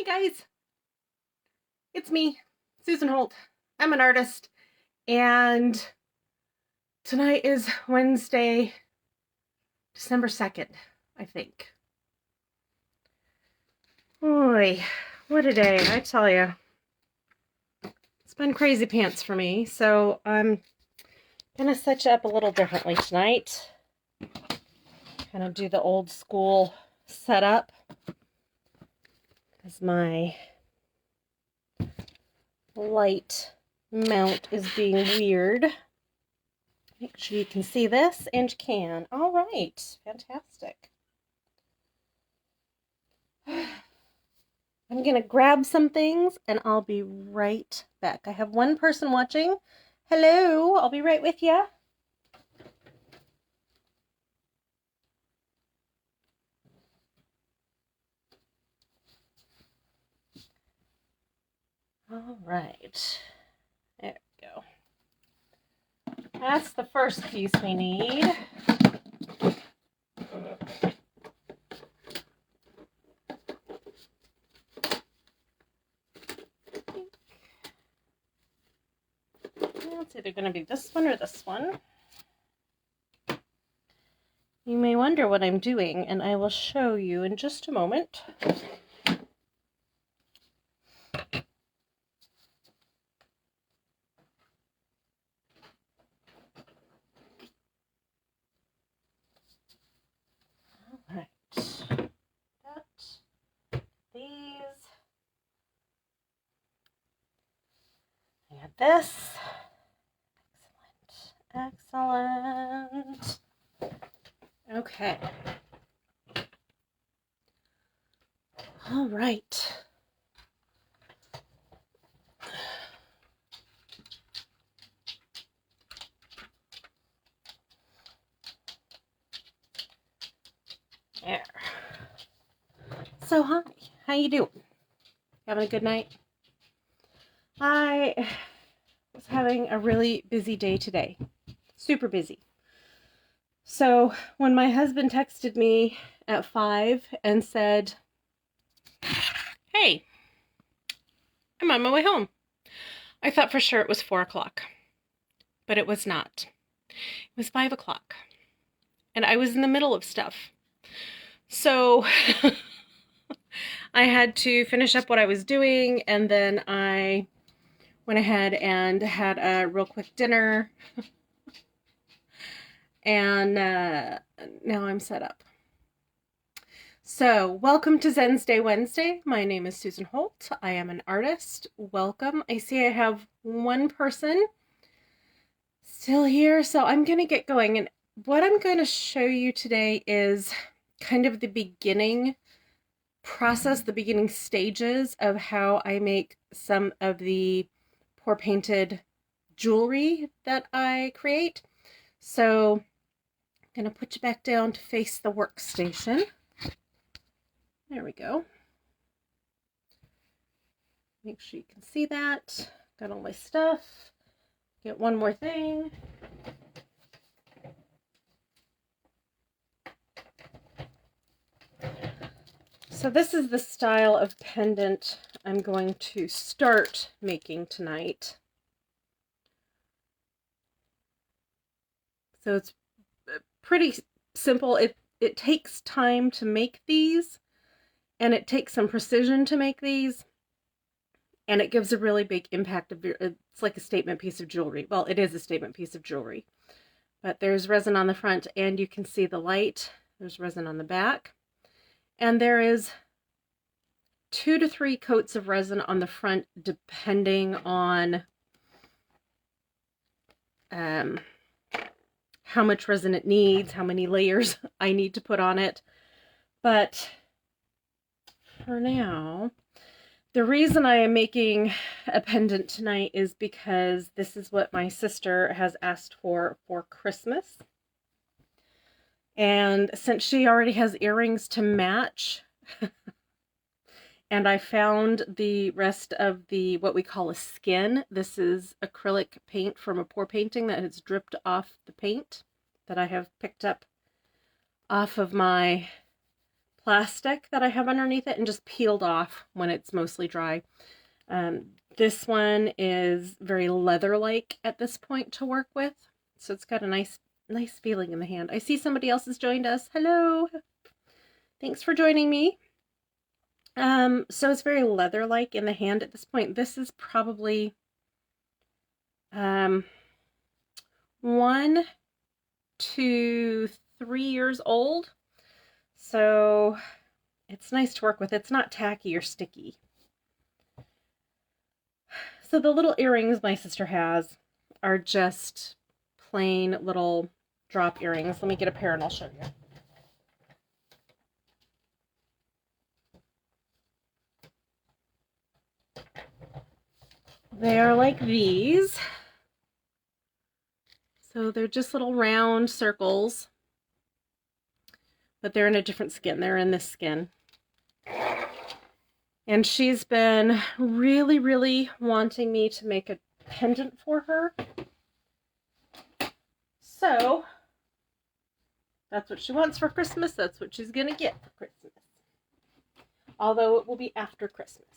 guys, it's me, Susan Holt. I'm an artist, and tonight is Wednesday, December 2nd, I think. Boy, what a day, I tell you. It's been crazy pants for me, so I'm gonna set you up a little differently tonight. Kind of do the old school setup, as my light mount is being weird. Make sure you can see this, and you can. All right, fantastic. I'm gonna grab some things and I'll be right back. I have one person watching. Hello, I'll be right with you. All right, there we go. That's the first piece we need. It's either going to be this one or this one. You may wonder what I'm doing, and I will show you in just a moment. All right. These. I got this. Excellent. Okay. All right. There. So, hi. How you doing? Having a good night? I was having a really busy day today. Super busy. So when my husband texted me at 5 and said, "Hey, I'm on my way home," I thought for sure it was 4 o'clock, but it was not. It was 5 o'clock, and I was in the middle of stuff. So I had to finish up what I was doing, and then I went ahead and had a real quick dinner. And now I'm set up. So, welcome to Zen's Day Wednesday. My name is Susan Holt. I am an artist. Welcome. I see I have one person still here, so I'm going to get going. And what I'm going to show you today is kind of the beginning process, the beginning stages of how I make some of the pour painted jewelry that I create. So, I'm going to put you back down to face the workstation. There we go. Make sure you can see that. Got all my stuff. Get one more thing. So this is the style of pendant I'm going to start making tonight. So it's pretty simple. It takes time to make these, and it takes some precision to make these, and it gives a really big impact. It's like a statement piece of jewelry. Well, it is a statement piece of jewelry, but there's resin on the front, and you can see the light. There's resin on the back, and there is 2 to 3 coats of resin on the front, depending on how much resin it needs, how many layers I need to put on it. But for now, the reason I am making a pendant tonight is because this is what my sister has asked for Christmas. And since she already has earrings to match, and I found the rest of the, what we call a skin. This is acrylic paint from a pour painting that has dripped off the paint that I have picked up off of my plastic that I have underneath it and just peeled off when it's mostly dry. This one is very leather-like at this point to work with, so it's got a nice feeling in the hand. I see somebody else has joined us. Hello. Thanks for joining me. So it's very leather-like in the hand at this point. This is probably 1 to 3 years old. So it's nice to work with. It's not tacky or sticky. So the little earrings my sister has are just plain little drop earrings. Let me get a pair and I'll show you. They are like these. So they're just little round circles, but they're in a different skin. They're in this skin. And she's been really, really wanting me to make a pendant for her. So that's what she wants for Christmas. That's what she's gonna get for Christmas. Although it will be after Christmas.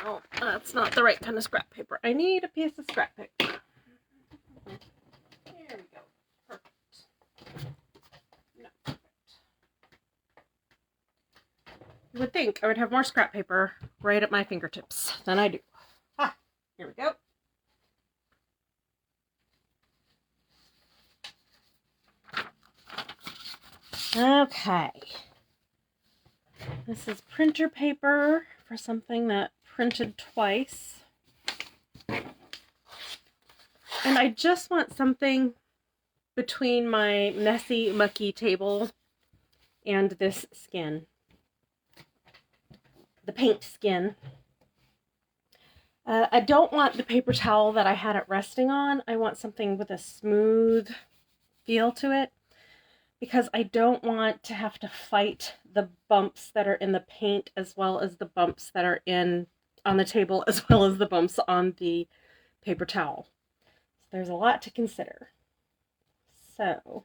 Oh, that's not the right kind of scrap paper. I need a piece of scrap paper. There we go. Perfect. No, perfect. You would think I would have more scrap paper right at my fingertips than I do. Ah, here we go. Okay. This is printer paper for something that printed twice. And I just want something between my messy, mucky table and this skin. The paint skin. I don't want the paper towel that I had it resting on. I want something with a smooth feel to it, because I don't want to have to fight the bumps that are in the paint as well as the bumps that are on the table as well as the bumps on the paper towel. So there's a lot to consider. So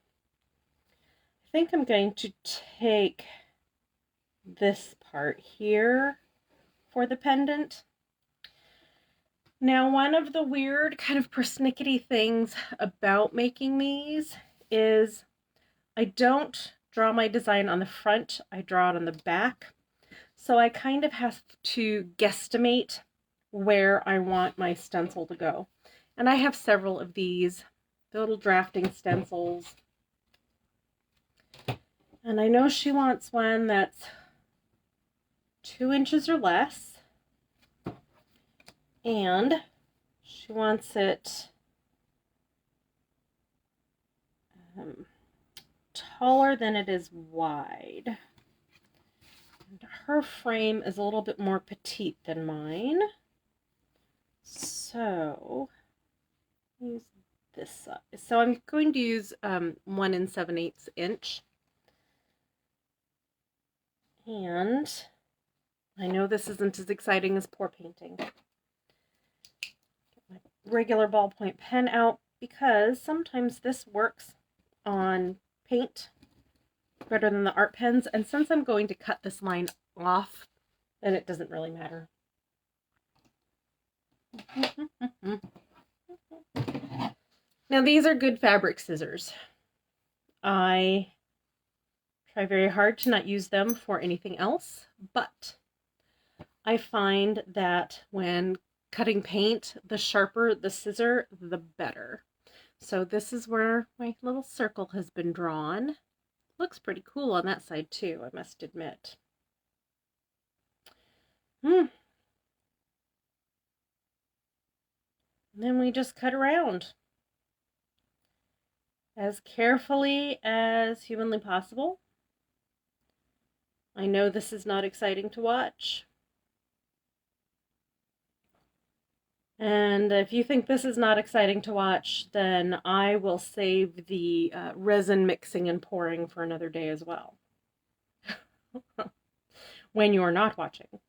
I think I'm going to take this part here for the pendant. Now, one of the weird kind of persnickety things about making these is I don't draw my design on the front, I draw it on the back. So I kind of have to guesstimate where I want my stencil to go. And I have several of these, the little drafting stencils. And I know she wants one that's 2 inches or less. And she wants it taller than it is wide. And her frame is a little bit more petite than mine. So use this size. So I'm going to use 1 7/8 inch. And I know this isn't as exciting as pour painting. Get my regular ballpoint pen out because sometimes this works on paint better than the art pens, and since I'm going to cut this line off, then it doesn't really matter. Now these are good fabric scissors. I try very hard to not use them for anything else, but I find that when cutting paint, the sharper the scissor, the better. So this is where my little circle has been drawn. Looks pretty cool on that side too, I must admit. And then we just cut around as carefully as humanly possible. I know this is not exciting to watch. And if you think this is not exciting to watch, then I will save the resin mixing and pouring for another day as well. When you're not watching.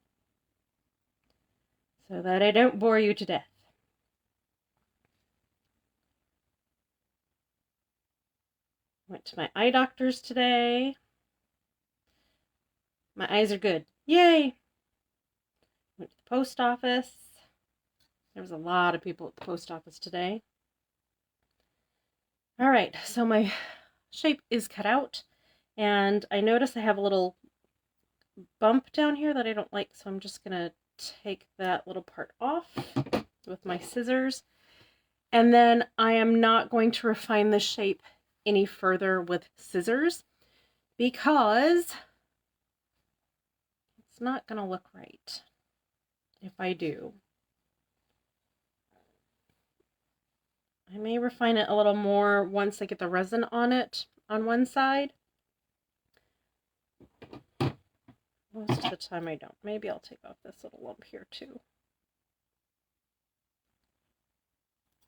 so that I don't bore you to death. Went to my eye doctor's today. My eyes are good. Yay! Went to the post office. There was a lot of people at the post office today. All right, so my shape is cut out, and I notice I have a little bump down here that I don't like, so I'm just gonna take that little part off with my scissors. And then I am not going to refine the shape any further with scissors because it's not going to look right if I do. I may refine it a little more once I get the resin on it on one side. Most of the time I don't. Maybe I'll take off this little lump here too.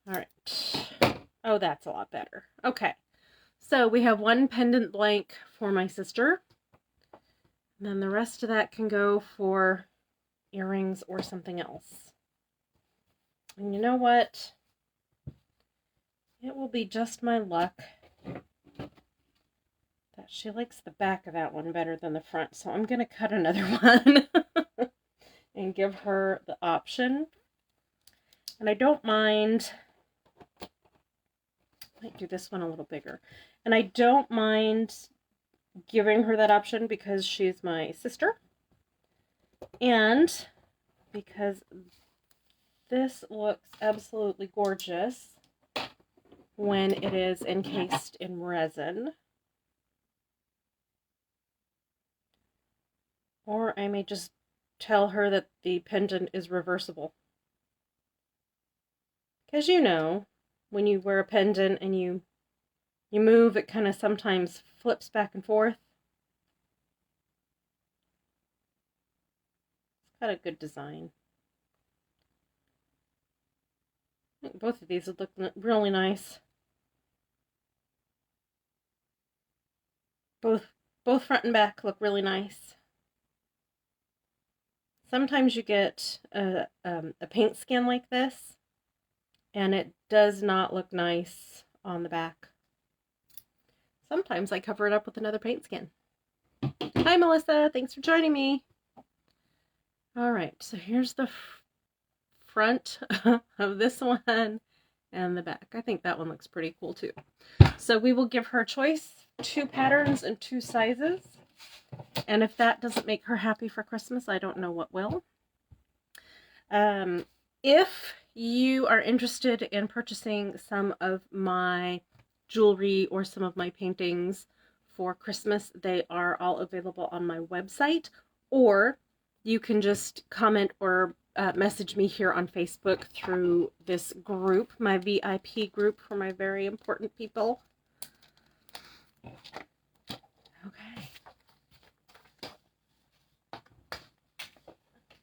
All right. Oh, that's a lot better. Okay. So we have one pendant blank for my sister. And then the rest of that can go for earrings or something else. And you know what? It will be just my luck that she likes the back of that one better than the front. So I'm going to cut another one and give her the option. And I don't mind. I might do this one a little bigger. And I don't mind giving her that option because she's my sister. And because this looks absolutely gorgeous when it is encased in resin. Or I may just tell her that the pendant is reversible. Because you know, when you wear a pendant and you move, it kind of sometimes flips back and forth. It's got a good design. I think both of these would look really nice. Both front and back look really nice. Sometimes you get a paint skin like this, and it does not look nice on the back. Sometimes I cover it up with another paint skin. Hi, Melissa. Thanks for joining me. All right, so here's the front of this one and the back. I think that one looks pretty cool too. So we will give her a choice, 2 patterns and 2 sizes. And if that doesn't make her happy for Christmas, I don't know what will. If you are interested in purchasing some of my jewelry or some of my paintings for Christmas, they are all available on my website, or you can just comment or message me here on Facebook through this group, my VIP group for my very important people. Okay.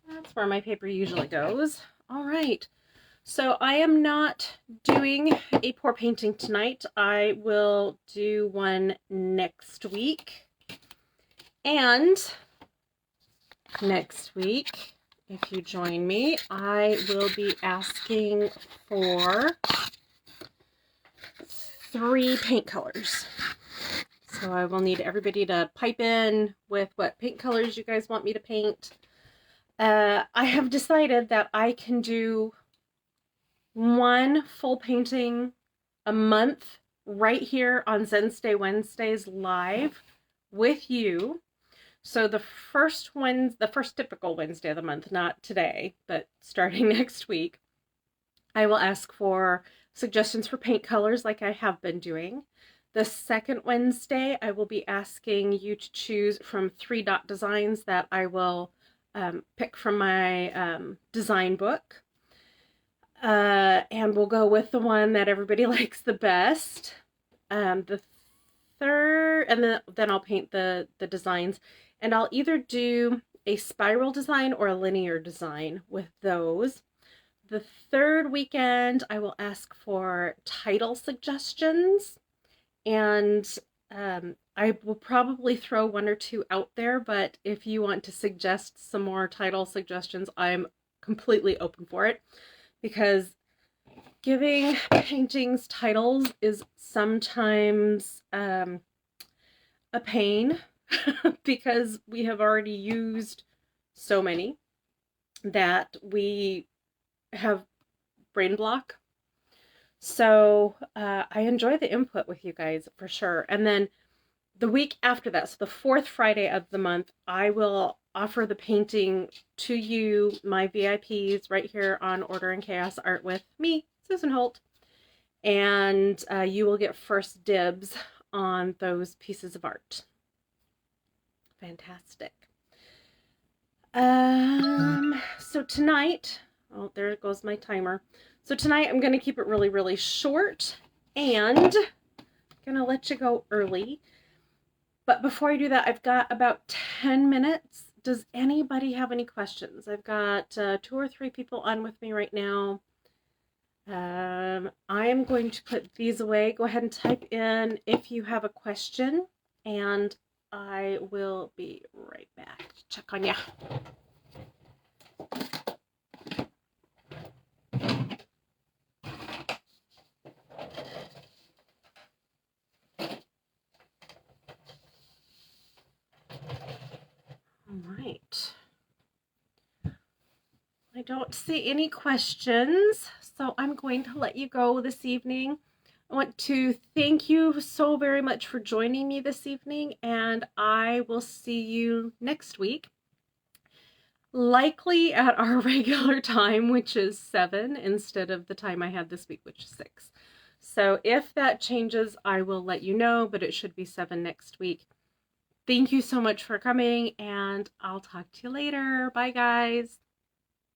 That's where my paper usually goes. All right. So I am not doing a pour painting tonight. I will do one next week. And next week, if you join me, I will be asking for 3 paint colors. So I will need everybody to pipe in with what paint colors you guys want me to paint. I have decided that I can do 1 full painting a month right here on Zenstay Wednesdays live with you. So the first typical Wednesday of the month, not today, but starting next week, I will ask for suggestions for paint colors like I have been doing. The second Wednesday, I will be asking you to choose from 3 dot designs that I will pick from my design book. And we'll go with the one that everybody likes the best. The third, and then I'll paint the designs. And I'll either do a spiral design or a linear design with those. The third weekend, I will ask for title suggestions. And I will probably throw 1 or 2 out there, but if you want to suggest some more title suggestions, I'm completely open for it, because giving paintings titles is sometimes a pain because we have already used so many that we have brain block. So I enjoy the input with you guys for sure. And then the week after that, so the fourth Friday of the month, I will offer the painting to you, my VIPs, right here on Order and Chaos Art with me, Susan Holt. And you will get first dibs on those pieces of art. Fantastic. So tonight, oh, there goes my timer. So tonight I'm going to keep it really, really short, and I'm going to let you go early. But before I do that, I've got about 10 minutes. Does anybody have any questions? I've got 2 or 3 people on with me right now. I am going to put these away. Go ahead and type in if you have a question, and I will be right back to check on you. All right. I don't see any questions, so I'm going to let you go this evening. I want to thank you so very much for joining me this evening, and I will see you next week. Likely at our regular time, which is 7, instead of the time I had this week, which is 6. So if that changes, I will let you know, but it should be 7 next week. Thank you so much for coming, and I'll talk to you later. Bye, guys.